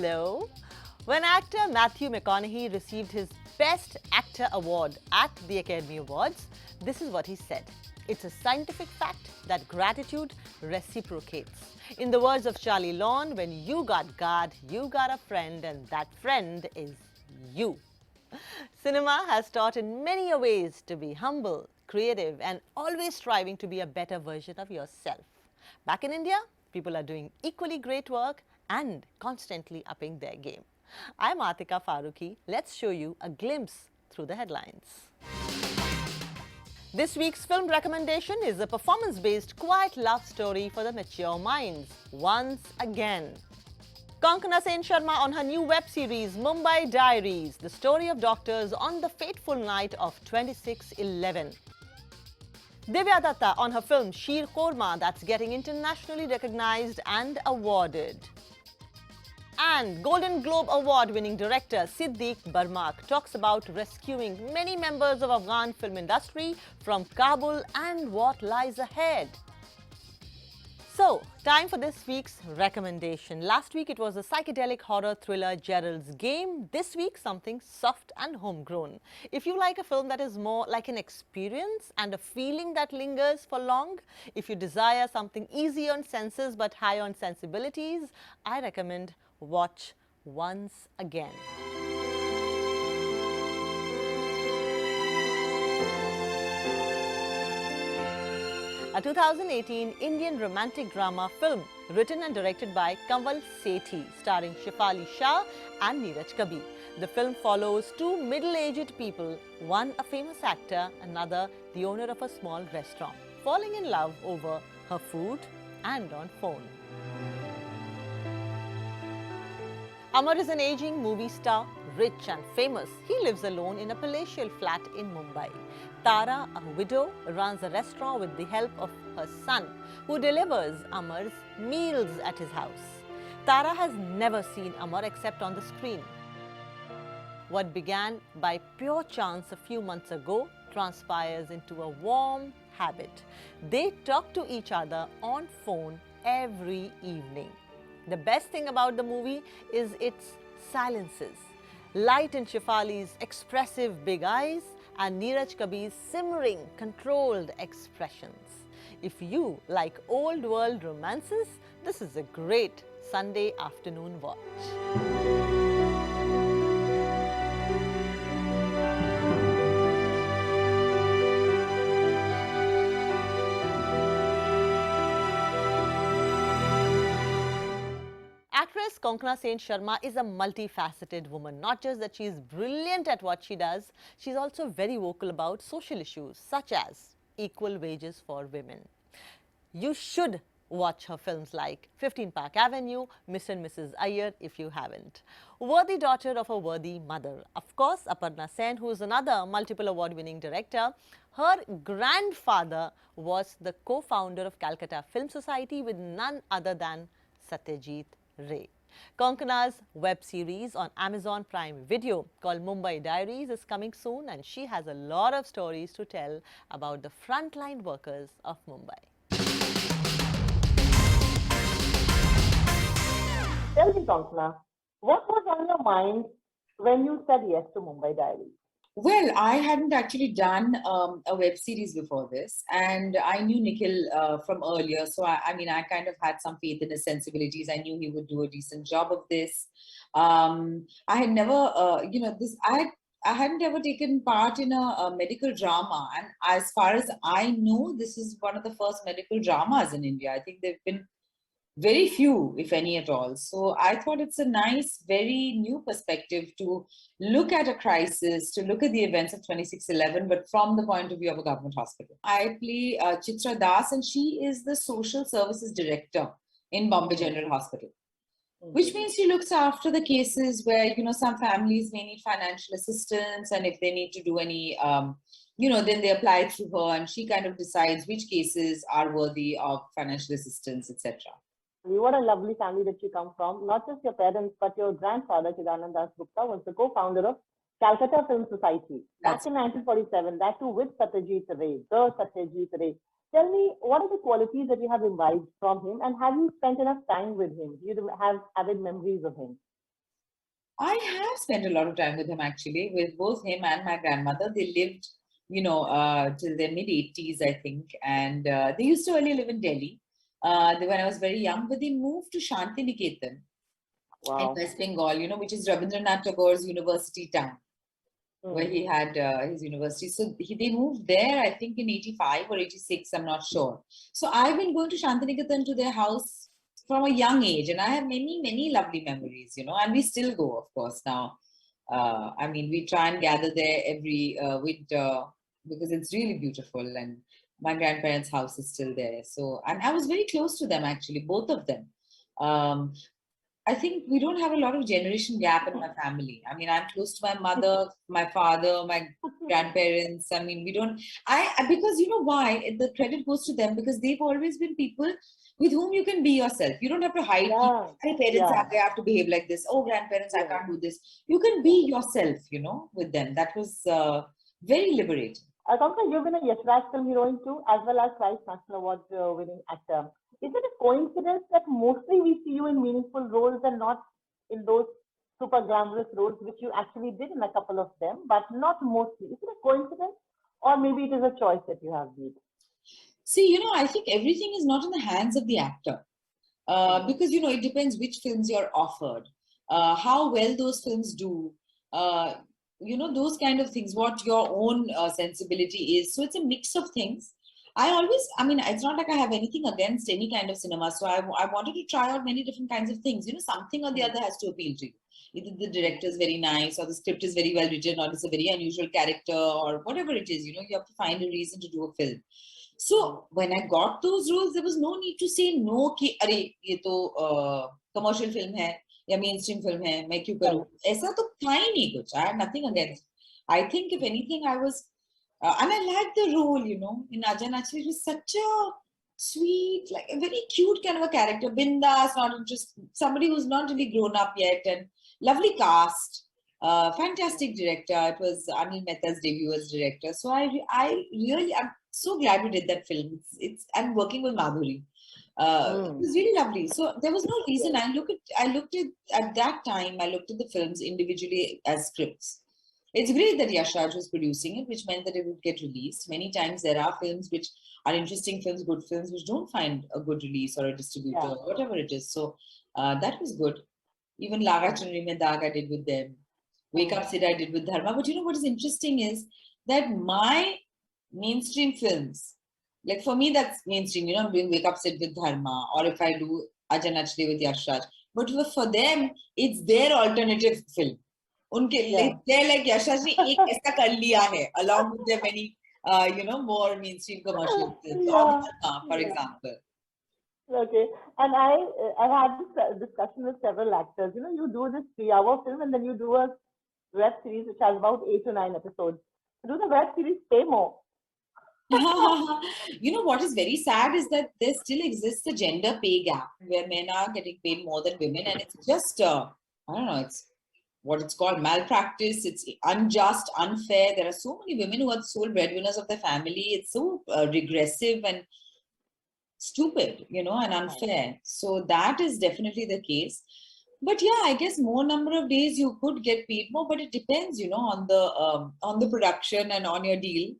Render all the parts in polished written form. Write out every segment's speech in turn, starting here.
Hello. When actor Matthew McConaughey received his Best Actor award at the Academy Awards, this is what he said. It's a scientific fact that gratitude reciprocates. In the words of Charlie Lon, when you got God, you got a friend, and that friend is you. Cinema has taught in many ways to be humble, creative, and always striving to be a better version of yourself. Back in India, people are doing equally great work and constantly upping their game. I'm Atika Farooqui. Let's show you a glimpse through the headlines. This week's film recommendation is a performance-based quiet love story for the mature minds, Once Again. Konkana Sen Sharma on her new web series Mumbai Diaries, the story of doctors on the fateful night of 26/11. Divya Dutta on her film Qorma that's getting internationally recognized and awarded. And Golden Globe Award-winning director Siddiq Barmak talks about rescuing many members of Afghan film industry from Kabul and what lies ahead. So, time for this week's recommendation. Last week it was a psychedelic horror thriller Gerald's Game. This week something soft and homegrown. If you like a film that is more like an experience and a feeling that lingers for long, if you desire something easy on senses but high on sensibilities, I recommend watch Once Again. A 2018 Indian romantic drama film written and directed by Kanwal Sethi, starring Shefali Shah and Neeraj Kabir. The film follows two middle-aged people, one a famous actor, another the owner of a small restaurant, falling in love over her food and on phone. Amar is an aging movie star, rich and famous. He lives alone in a palatial flat in Mumbai. Tara, a widow, runs a restaurant with the help of her son, who delivers Amar's meals at his house. Tara has never seen Amar except on the screen. What began by pure chance a few months ago transpires into a warm habit. They talk to each other on phone every evening. The best thing about the movie is its silences. Light in Shefali's expressive big eyes and Neeraj Kabir's simmering, controlled expressions. If you like old world romances, this is a great Sunday afternoon watch. Actress Konkana Sen Sharma is a multifaceted woman. Not just that she is brilliant at what she does, she's also very vocal about social issues such as equal wages for women. You should watch her films like 15 Park Avenue, Mr. and Mrs. Iyer if you haven't. Worthy daughter of a worthy mother. Of course, Aparna Sen, who is another multiple award-winning director. Her grandfather was the co-founder of Calcutta Film Society with none other than Satyajit Ray. Konkana's web series on Amazon Prime Video called Mumbai Diaries is coming soon, and she has a lot of stories to tell about the frontline workers of Mumbai. Tell me, Konkana, what was on your mind when you said yes to Mumbai Diaries? Well, I hadn't actually done a web series before this, and I knew Nikhil from earlier. So, I mean, I kind of had some faith in his sensibilities. I knew he would do a decent job of this. I had never, I hadn't ever taken part in a medical drama. And as far as I know, this is one of the first medical dramas in India. I think there've been very few, if any at all. So I thought it's a nice, very new perspective to look at a crisis, to look at the events of 26/11, but from the point of view of a government hospital. I play Chitra Das, and she is the social services director in Bombay General Hospital, which means she looks after the cases where, you know, some families may need financial assistance, and if they need to do any, then they apply through her, and she kind of decides which cases are worthy of financial assistance, etc. What a lovely family that you come from. Not just your parents, but your grandfather, Chidanand Gupta, was the co-founder of Calcutta Film Society back in 1947, that too with Satyajit Ray, the Satyajit Ray. Tell me, what are the qualities that you have imbibed from him, and have you spent enough time with him? Do you have avid memories of him? I have spent a lot of time with him actually, with both him and my grandmother. They lived, till their mid 80s, I think. And they used to earlier live in Delhi when I was very young, but they moved to Shanti Niketan in Wow. West Bengal, which is Rabindranath Tagore's university town, where he had his university. So they moved there, I think, in 85 or 86, I'm not sure. So I've been going to Shantiniketan to their house from a young age, and I have many, many lovely memories, and we still go, of course, now. I mean, we try and gather there every winter because it's really beautiful, and my grandparents' house is still there. So, and I was very close to them, actually, both of them. Um, I think we don't have a lot of generation gap in my family. I mean, I'm close to my mother, my father, my grandparents. I mean, we don't. Because you know why? The credit goes to them because they've always been people with whom you can be yourself. You don't have to hide. Yeah. My parents Yeah. I have to behave like this. Oh, grandparents, I Yeah. can't do this. You can be yourself. With them. That was very liberating. Konkana, you've been a Yash Raj film heroine too, as well as Twice National Award winning actor. Is it a coincidence that mostly we see you in meaningful roles and not in those super glamorous roles, which you actually did in a couple of them, but not mostly? Is it a coincidence, or maybe it is a choice that you have made? See, I think everything is not in the hands of the actor. Because it depends which films you're offered, how well those films do, those kind of things, what your own sensibility is. So it's a mix of things. I mean, it's not like I have anything against any kind of cinema. So I wanted to try out many different kinds of things. Something or the other has to appeal to you. Either the director is very nice, or the script is very well written, or it's a very unusual character, or whatever it is. You have to find a reason to do a film. So when I got those roles, there was no need to say no कि अरे ये तो commercial film है या mainstream film है मैं क्यों करूँ ऐसा तो था ही नहीं कुछ. I had nothing against. I think if anything I was and I liked the role, in Aghan. Actually, it was such a sweet, like a very cute kind of a character. Bindas, not just somebody who's not really grown up yet, and lovely cast. Fantastic director. It was Anil Mehta's debut as director. So I'm so glad we did that film. I'm working with Madhuri. It was really lovely. So there was no reason. At that time, I looked at the films individually as scripts. It's great that Yash Raj was producing it, which meant that it would get released. Many times there are films which are interesting films, good films, which don't find a good release or a distributor, or whatever it is. So that was good. Even Laga Chunri Mein Daag I did with them. Wake Up Sid I did with Dharma. But what is interesting is that my mainstream films, like for me, that's mainstream, I'm doing Wake Up Sid with Dharma, or if I do Ajan Achli with Yash Raj. But for them, it's their alternative film. They're like Yash Raj ne ek aisa kar liya hai, along with their many, more mainstream commercial films, or Dharma, for example. Okay, and I've had this discussion with several actors. You do this 3-hour film and then you do a web series which has about 8 to 9 episodes. Do the web series pay more? What is very sad is that there still exists a gender pay gap where men are getting paid more than women, and it's just I don't know, it's what it's called malpractice. It's unjust, unfair. There are so many women who are the sole breadwinners of their family. It's so regressive and stupid, and unfair. So that is definitely the case. But yeah, I guess more number of days you could get paid more, but it depends, on the production and on your deal.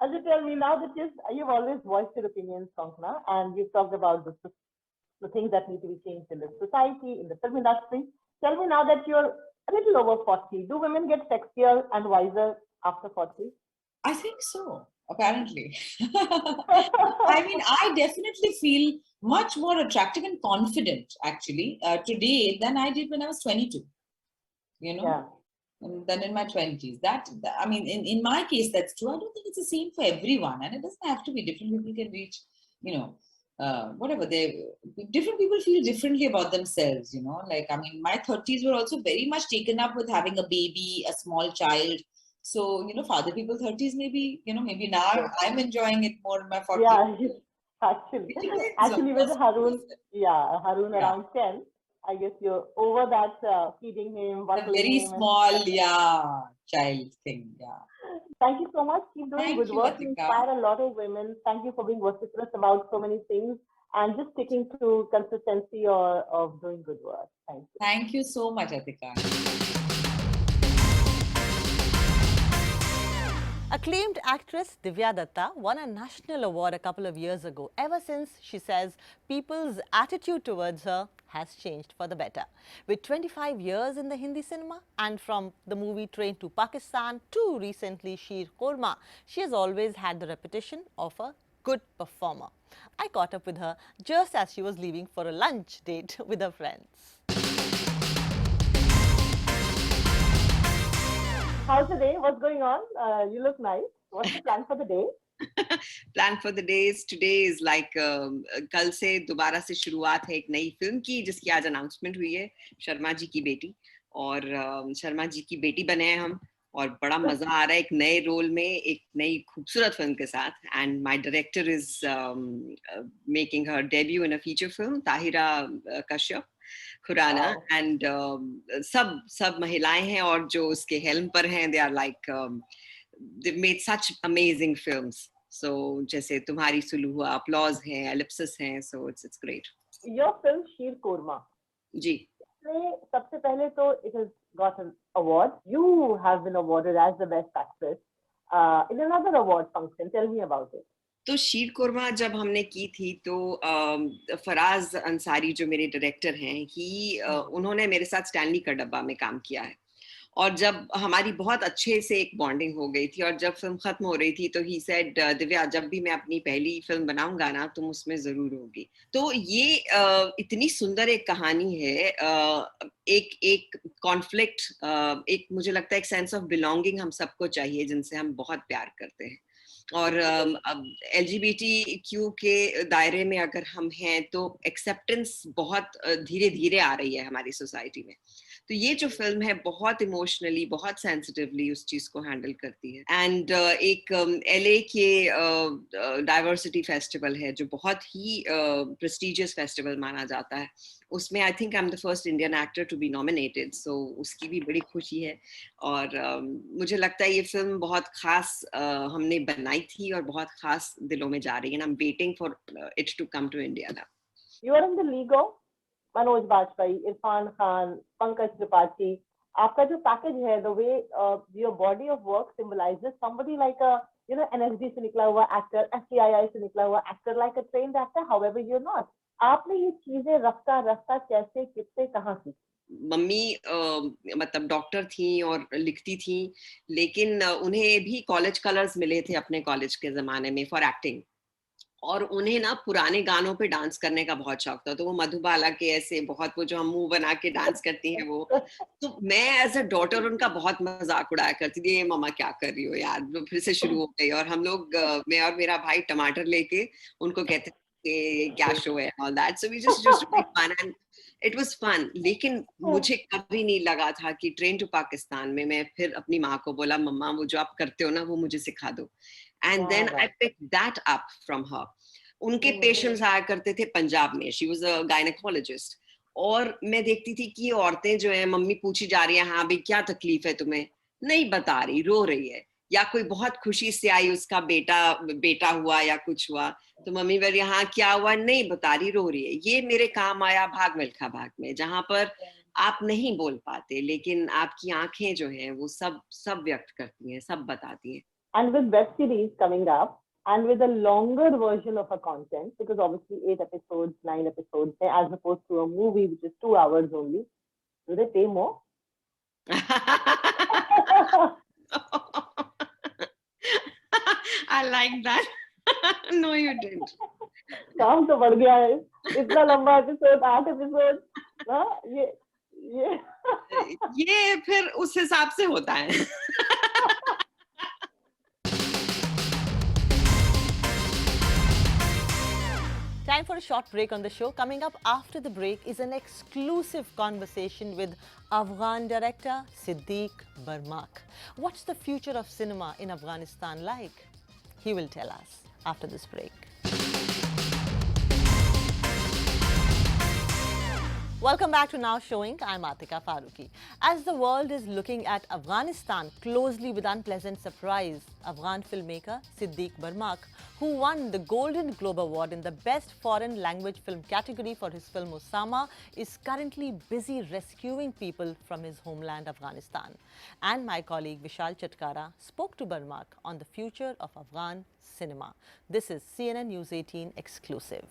As tell me now that you've always voiced your opinions, Konkana, and you've talked about the things that need to be changed in the society, in the film industry. Tell me now that you're a little over 40. Do women get sexier and wiser after 40? I think so, apparently. I mean, I definitely feel much more attractive and confident, actually, today than I did when I was 22, Yeah. than in my 20s. I mean, in my case, that's true. I don't think it's the same for everyone. And it doesn't have to be. Different people can reach, whatever. Different people feel differently about themselves, Like, I mean, my 30s were also very much taken up with having a baby, a small child. So, for other people, 30s maybe, maybe now I'm enjoying it more in my 40s. Yeah, actually. It depends, Actually, with Harun, yeah. around 10, I guess you're over that feeding him, A bottling very him. small, child thing, Thank you so much. Keep doing Thank good you, work. You Atika. inspire a lot of women. Thank you for being vociferous about so many things. and just sticking to consistency or of doing good work. Thank you. Thank you so much, Atika. Acclaimed actress Divya Dutta won a national award a couple of years ago. Ever since, she says, people's attitude towards her has changed for the better. With 25 years in the Hindi cinema and from the movie Train to Pakistan to recently Qorma, she has always had the reputation of a good performer. I caught up with her just as she was leaving for a lunch date with her friends. How's the day? What's going on? You look nice. What's the plan for the day? Plan for the days today is like कल से दोबारा से शुरुआत है एक नई film की जिसकी आज अनाउंसमेंट हुई है शर्मा जी की बेटी और शर्मा जी की बेटी बने हैं हम और बड़ा मजा आ रहा है एक नए रोल में एक नई खूबसूरत फिल्म के साथ and my director is making her debut in a feature film Tahira Kashyap Khurrana and सब महिलाएं हैं और जो उसके हेल्म पर हैं they are like they've made such amazing films. So जैसे तुम्हारी सुलू हुआ, applause है, ellipsis है, so it's great. Your film Sheer Korma. जी. सबसे पहले तो it has got an award. You have been awarded as the best actress in another award function. Tell me about it. तो शीर कोरमा जब हमने की थी तो फराज अंसारी जो मेरे डायरेक्टर हैं उन्होंने मेरे साथ स्टैनली का डब्बा में काम किया है और जब हमारी बहुत अच्छे से एक बॉन्डिंग हो गई थी और जब फिल्म खत्म हो रही थी तो ही सेड दिव्या जब भी मैं अपनी पहली फिल्म बनाऊंगा ना तुम उसमें जरूर होगी तो ये इतनी सुंदर एक कहानी है एक कॉन्फ्लिक्ट एक मुझे लगता है एक सेंस ऑफ बिलोंगिंग हम सबको चाहिए जिनसे हम बहुत प्यार करते हैं और LGBTQ के दायरे में अगर हम हैं तो एक्सेप्टेंस बहुत धीरे धीरे आ रही है हमारी सोसाइटी में तो ये जो फिल्म है बहुत इमोशनली बहुत सेंसिटिवली उस चीज को हैंडल करती है एंड एक LA के डाइवर्सिटी फेस्टिवल है जो बहुत ही प्रेस्टिजियस फेस्टिवल माना जाता है उसमें I think I am the first Indian actor to be nominated so उसकी भी बड़ी खुशी है और मुझे लगता है ये फिल्म बहुत खास हमने बनाई थी और बहुत खास दिलों में जा रही है I am waiting for it to come to India now you are in the league of Manoj Bajpayee Irrfan Khan Pankaj Tripathi आपका जो पैकेज है the way your body of work symbolises somebody like a you know NSD से निकला हुआ एक्टर FTII से निकला हुआ actor like a trained actor however you are not आपने ये चीजें रफ्ता रफ्ता कैसे किससे कहाँ सीखी मम्मी मतलब डॉक्टर थी और लिखती थी लेकिन उन्हें भी कॉलेज कलर्स मिले थे अपने कॉलेज के जमाने में फॉर एक्टिंग और उन्हें ना पुराने गानों पे डांस करने का बहुत शौक था तो वो मधुबाला के ऐसे बहुत वो जो हम मुंह बना के डांस करती हैं वो तो मैं एज अ डॉटर उनका बहुत मजाक उड़ाया करती थी ये मम्मा क्या कर रही हो यार तो फिर से शुरू हो गई और हम लोग मैं और मेरा भाई टमाटर लेके उनको कहते कि क्या शो है all that so we just fun and it was fun लेकिन मुझे कभी नहीं लगा था कि ट्रेन टू पाकिस्तान में मैं फिर अपनी माँ को बोला मम्मा वो जो आप करते हो ना वो मुझे सिखा दो and then I picked that up from her. उनके पेशेंट्स आया करते थे पंजाब में she was a gynecologist और मैं देखती थी कि ये औरतें जो है मम्मी पूछी जा रही है हाँ भाई क्या तकलीफ है तुम्हें नहीं बता रही रो रही है या कोई बहुत खुशी से आई उसका बेटा हुआ या कुछ हुआ तो मम्मी बोली हाँ क्या हुआ नहीं बता रही रो रही है ये मेरे काम आया भाग मिल्खा भाग में जहाँ पर आप नहीं बोल पाते लेकिन आपकी आंखें जो हैं वो सब व्यक्त करती हैं सब बताती हैं And with web series coming up, and with a longer version of a content, because obviously 8 episodes, 9 episodes, as opposed to a movie which is 2 hours only, do they pay more? I like that. No, you didn't. काम तो बढ़ गया है इतना लंबा episode 8 episode ना ये फिर उस हिसाब से होता है Time for a short break on the show. Coming up after the break is an exclusive conversation with Afghan director Siddiq Barmak. What's the future of cinema in Afghanistan like? He will tell us after this break. Welcome back to Now Showing. I'm Atika Farooqui. As the world is looking at Afghanistan closely with unpleasant surprise, Afghan filmmaker Siddiq Barmak, who won the Golden Globe Award in the Best Foreign Language Film category for his film Osama, is currently busy rescuing people from his homeland Afghanistan. And my colleague Vishal Chatkara spoke to Barmak on the future of Afghan cinema. This is CNN News 18 exclusive.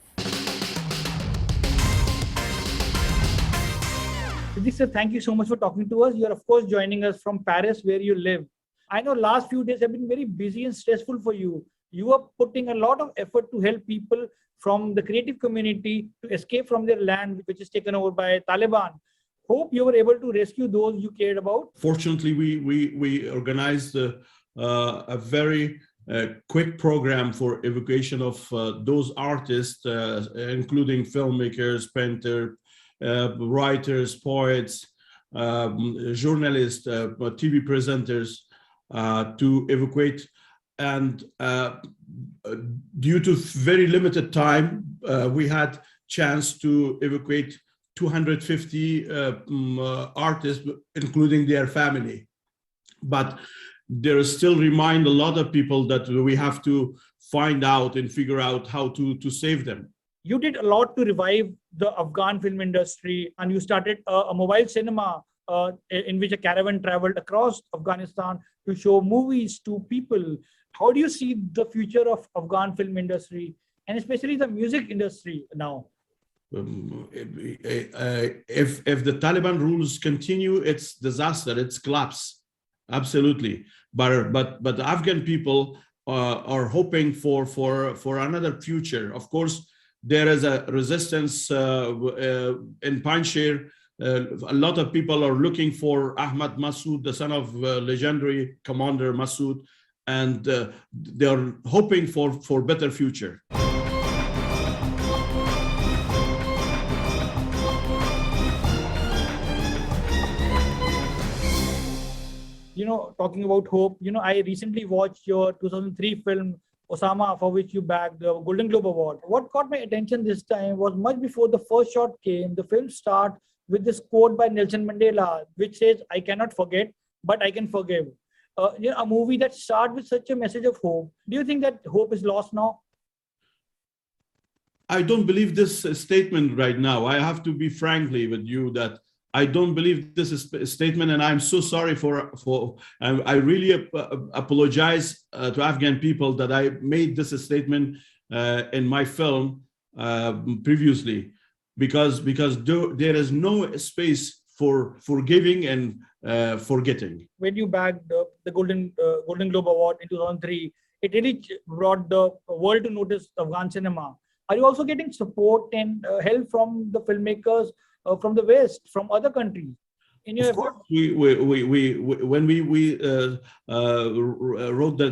Siddiq sir, thank you so much for talking to us. You are, of course, joining us from Paris, where you live. I know last few days have been very busy and stressful for you. You are putting a lot of effort to help people from the creative community to escape from their land, which is taken over by Taliban. Hope you were able to rescue those you cared about. Fortunately, we organized a very quick program for evacuation of those artists, including filmmakers, painters, writers, poets, journalists, TV presenters, to evacuate. And due to very limited time, we had chance to evacuate 250 artists, including their family. But there still remind a lot of people that we have to find out and figure out how to save them. You did a lot to revive the Afghan film industry, and you started a mobile cinema in which a caravan traveled across Afghanistan to show movies to people. How do you see the future of Afghan film industry, and especially the music industry now? If the Taliban rules continue, it's disaster, it's collapse, absolutely. But the Afghan people are hoping for another future. Of course, there is a resistance in Panjshir. A lot of people are looking for Ahmad Massoud, the son of legendary commander Massoud, and they're hoping for better future. You know, talking about hope, you know, I recently watched your 2003 film Osama, for which you bagged the Golden Globe Award. What caught my attention this time was much before the first shot came, the film starts with this quote by Nelson Mandela, which says, "I cannot forget, but I can forgive." You know, a movie that starts with such a message of hope. Do you think that hope is lost now? I don't believe this statement right now. I have to be frankly with you that I don't believe this is a statement, and I'm so sorry I really apologize to Afghan people that I made this a statement in my film previously, because there is no space for forgiving and forgetting. When you bagged the Golden Globe Award in 2003, it really brought the world to notice Afghan cinema. Are you also getting support and help from the filmmakers from the West, from other countries? Of course, when we wrote the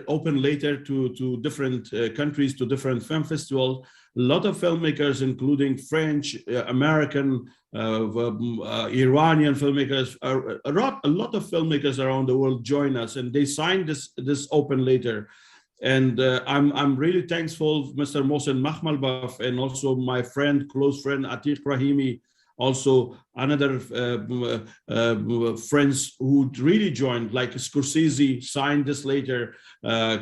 open letter to different countries, to different film festivals, a lot of filmmakers, including French, American, Iranian filmmakers, a lot of filmmakers around the world join us, and they signed this open letter. And I'm really thankful, Mr. Mohsen Makhmalbaf, and also my close friend Atiq Rahimi, also another friends who really joined, like Scorsese signed this later,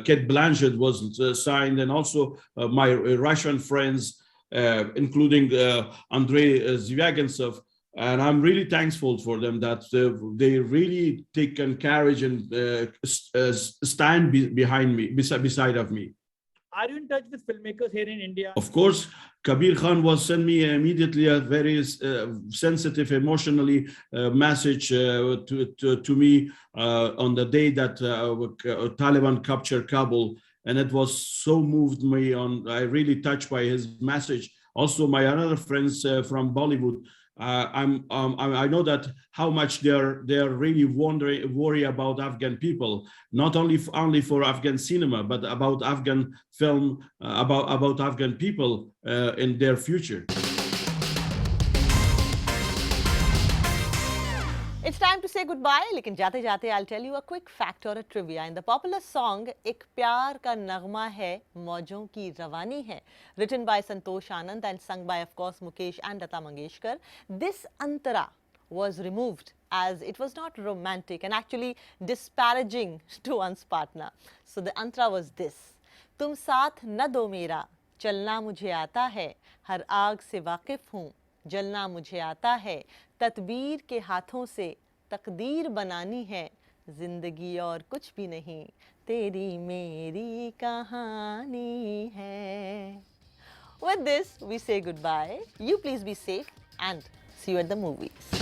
Kate Blanchett was signed, and also my Russian friends, including Andrei Zvyagintsev. And I'm really thankful for them that they really taken courage and stand behind me, beside of me. Are you in touch with filmmakers here in India? Of course, Kabir Khan was sent me immediately a very sensitive, emotionally message to me on the day that Taliban captured Kabul, and it was so moved me. I really touched by his message. Also, my other friends from Bollywood. I know that how much they're really worry about Afghan people, not only for Afghan cinema, but about Afghan film, about Afghan people in their future. It's time to say goodbye, लेकिन जाते जाते I'll tell you a quick fact or a trivia. In the popular song एक प्यार का नगमा है मौजों की रवानी है, written by Santosh Anand and sung by of course Mukesh and Lata Mangeshkar, this antara was removed as it was not romantic and actually disparaging to one's partner. So the antara was this: तुम साथ न दो मेरा, चलना मुझे आता है, हर आग से वाकिफ हूँ, जलना मुझे आता है, तदबीर के हाथों से तकदीर बनानी है, जिंदगी और कुछ भी नहीं, तेरी मेरी कहानी है. With this, we say goodbye. You please be safe and see you at the movies.